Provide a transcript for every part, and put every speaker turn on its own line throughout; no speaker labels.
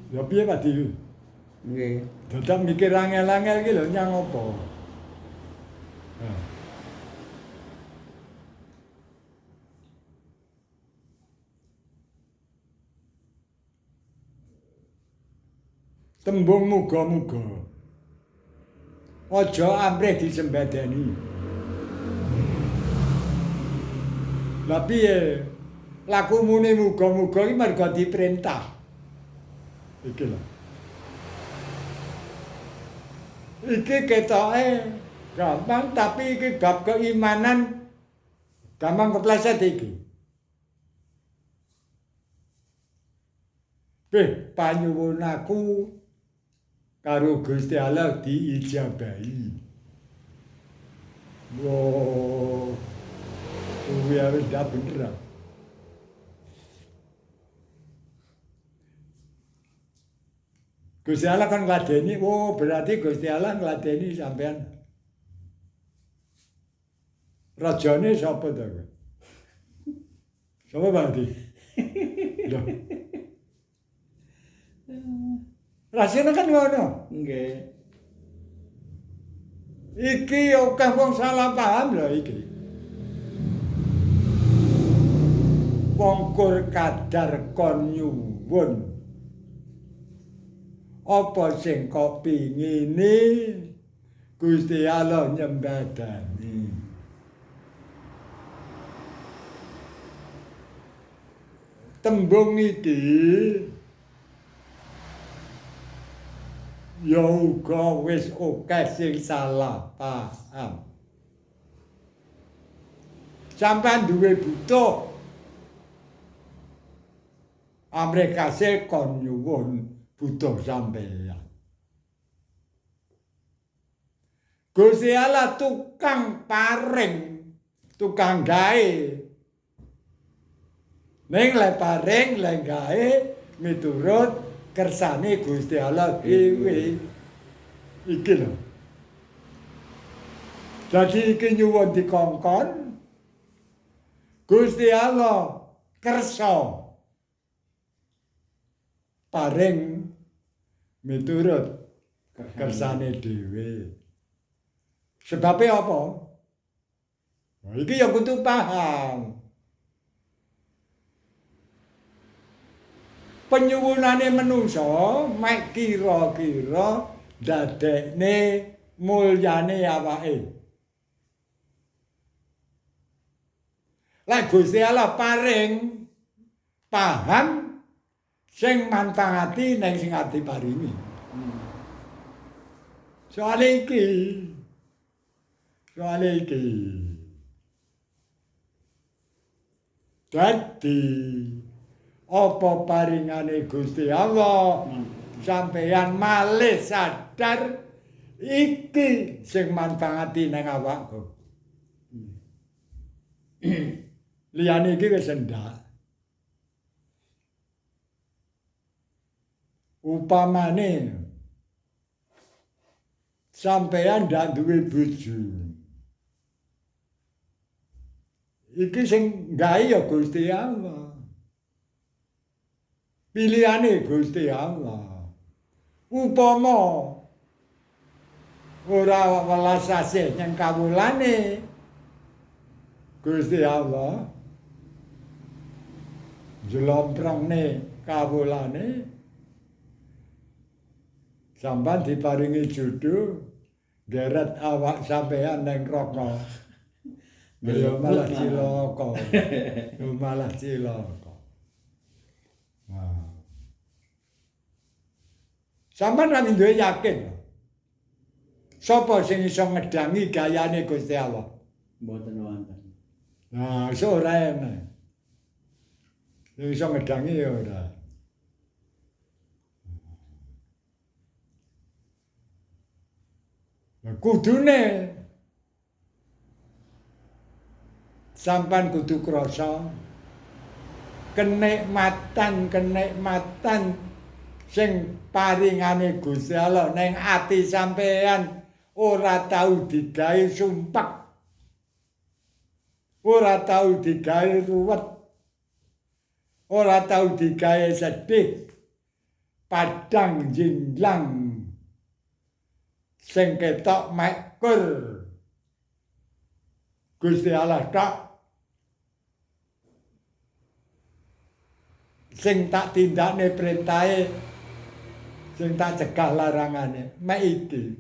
Ya piye Pak Di?
Nggih.
Dadak mikir angel-angel iki lho nyang apa? Nah. Tembung muga-muga. Aja amrih disembadani. Lah piye? Laku muni muga-muga iki mergo diperintah. Iki lho. Iki ketoke gampang tapi iki bab keimanan gampang kepleset iki. Panyuwun aku karo Gusti Allah diijabahi. Wow. Kuwi wis dah bener. Gusti Allah kan ngladeni, oh berarti Gusti Allah ngladeni sampean. Rajane sapa to? Sapa berarti? Loh. Rasane kan ngono.
Nggih.
Iki akeh wong salah paham lho iki. Wong kur kadar kon nyuwun. Apa sing kok pingine Gusti Allah nyembadani. Tembung iki ya uga wis akeh sing salah paham. Sampeyan duwe butuh amrih kasil kon nyuwun butuh sampeyan. Gusti Allah tukang paring, tukang gawe. Ning le paring le gawe miturut kersane Gusti Allah dhewe. Iki lho. Dadi iki nyuwun dikongkon Gusti Allah kersa paring miturut kersane dhewe. Sebabe apa? Nah, iki ya kudu paham. Penyuwunane menungsa mek kira-kira ndadekne mulyane awake. Lah Gusti Allah paring paham sing manfaati ning sing ati paringi. Soale iki. Dadi apa paringane Gusti Allah sampeyan malih sadar iki sing manfaati ning awakku. Liyane iki wis endak. Upamane sampeyan ndak duwe bojo. Iki sing gawe ya Gusti Allah. Pilihane Gusti Allah. Upama ora welas asih nyang kawulane Gusti Allah jlomprone kawulane sampeyan diparingi jodoh geret awak sampeyan ning neraka. Ya malah cilaka. Nah. Sampeyan ora duwe yakin. Sapa sing iso ngedangi gayane Gusti Allah?
Mboten wonten.
Nah, iso ora enak. Sing iso ngedangi ya ora. Lah kudune sampean kudu krasa kenikmatan sing paringane Gusti Allah ning ati sampean ora tau digawe sumpek. Ora tau digawe ruwet. Ora tau digawe sedih. padang jinglang sing ketok mekur Gusti Allah tok sing tak tindakne perintahe sing tak cegah larangane mek iki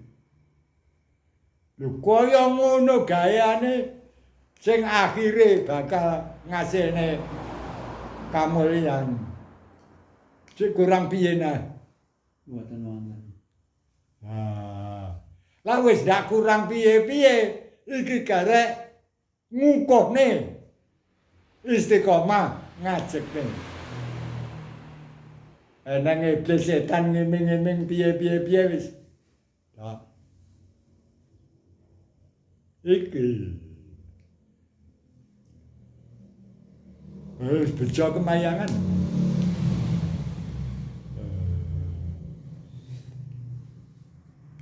lho kaya ngono gayane sing akhire bakal ngasilne kamulyan sing kurang piye nah
Mboten wonten.
lah wis dak kurang piye-piye iki garek ngukuhne istiqomah ngajekne nang iblis setan ngiming-ngiming piye-piye wis dak iki wis bejo kemayangan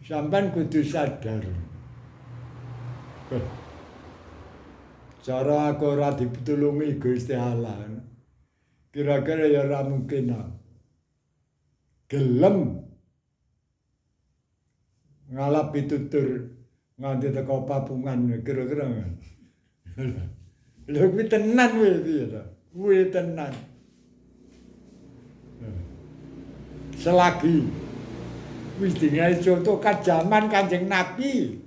sampean kudu sadar cara aku ora ditulungi Gusti Allah kira-kira ya ora mungkin gelem ngalap pitutur nganti teko papungan kira-kira lho kuwi tenan kuwi to kuwi tenan selagi wis dingae contoh kajaman Kanjeng Nabi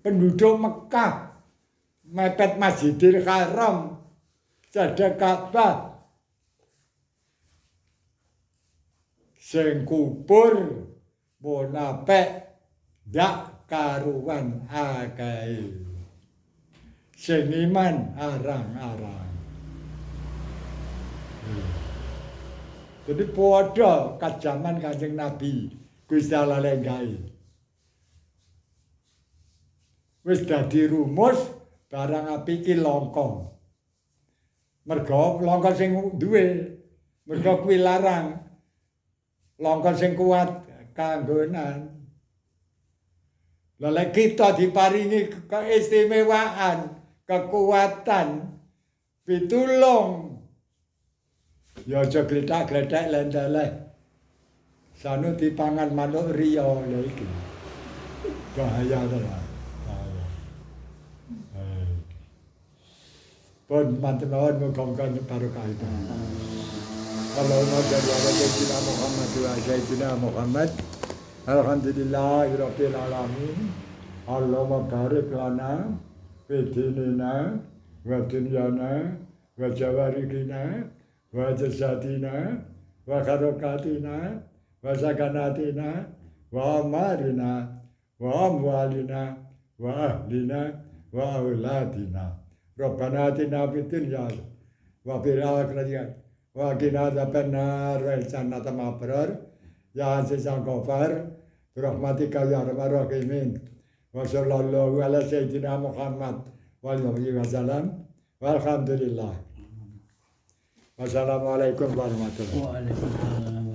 penduduk Mekah mepet Masjidil Haram cedhek Ka'bah sing kubur pun apik ndak karuan akeh sing iman arang-arang jadi padha kajaman Kanjeng Nabi Gusti Allah lenggahi wis dadi rumus barang apik iki langka mergo langka sing duwe mergo kuwi larang langka sing kuat kanggonan lha kita diparingi keistimewaan kekuatan pitulung ya aja gledak-gledak lendeleh sanu dipangan manuk riya lha iki bahaya tenan pun manten mawon muga-muga barokah itu. Allahumma shalli ala sayyidina Muhammad wa sayyidina Muhammad. Alhamdulillahirabbil alamin. Allahumma barik lana fi dinina wa dunyana wa jawarihina wa jasadina wa harokatina wa sakanatina wa amarina wa amwalina wa ahlina wa auladina. Rabbana atina fid dunya wa fil akhirati wa qina adzabannar wa jannata ma'abrar ya aziz ya ghafar birahmatika ya arhamar rahimin wa sallallahu ala sayyidina Muhammad wa alihi wasallam walhamdulillah. Wassalamualaikum warahmatullahi wabarakatuh.
Waalaikumsalam.